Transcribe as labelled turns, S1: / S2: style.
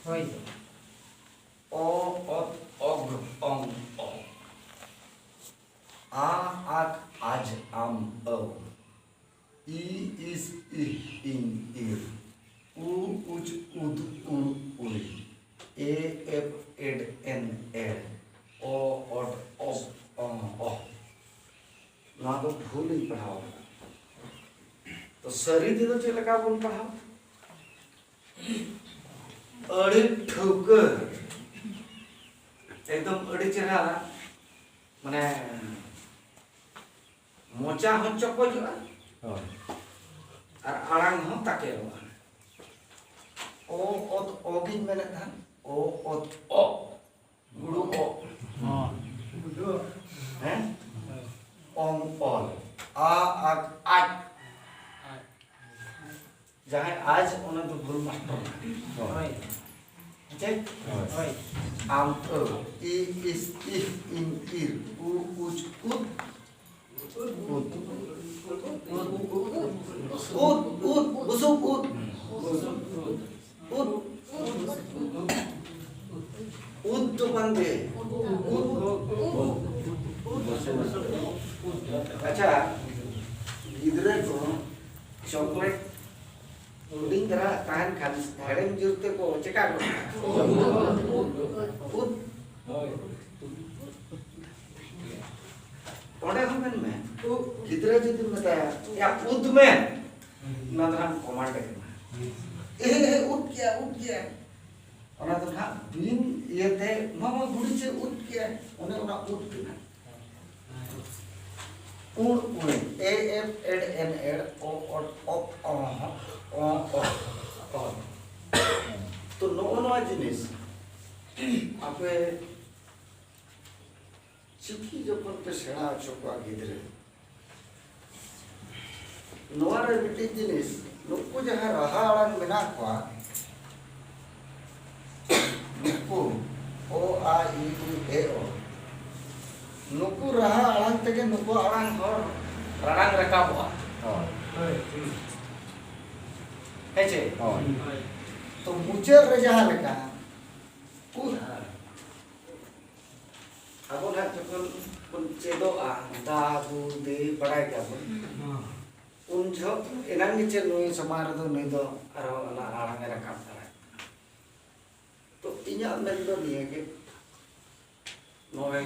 S1: Hoi.
S2: O, ot, og, ong, o. A, ak, aj, am, o. I, is, ih, in, ir. U, uj, ud, ur, uri. E, ep, ed, en, ed. O, ot, ob, ong, o. नवा तो भूल ही पढ़ाओ तो सरी दे दो चले का बोल पढ़ाओ अड़ी ठुक एकदम अड़ी चेहरा माने मोचा हो चको जो और आड़ांग हो ताके ओ ओत ओगिन मैंने था ओ ओत ओ गुरु ओ हैं ओम ऑल आ आग आज जहाँ आज उन्हें तो भूल मास्टर
S1: Hoi.
S2: ठीक
S1: Hoi.
S2: आम ई इस इफ इन इर उ उच उद उद उद उद बुसुक उद उद उद तो बंदे अच्छा गिदरे को चॉकलेट उडिंग करा ताहन खान हेडम जुरते को चेका को उद ओडे हमन में गिदरे जदि बताया या उद में नदरान कमांड करना ए उद क्या ona to ha bin yete mama budiche ut kia ona ut kina un a f ed n ed o op o to no jinis ape chiki jokon pe sena chokwa gidre noa re biti jinis nuku jaha raha alang mena kwa nuku o a i u e o nuku raha alang tege nuku alang hor ranang rekap wa hece तो मुझे रजा लगा अब ना जब उन चेदो आ दाबू दे बड़ा क्या बोल उन जो इनाम नीचे नुई समार दो नुई दो अरो ना आलंग रखा था तो इन्हें अंदर तो नहीं है कि नोएं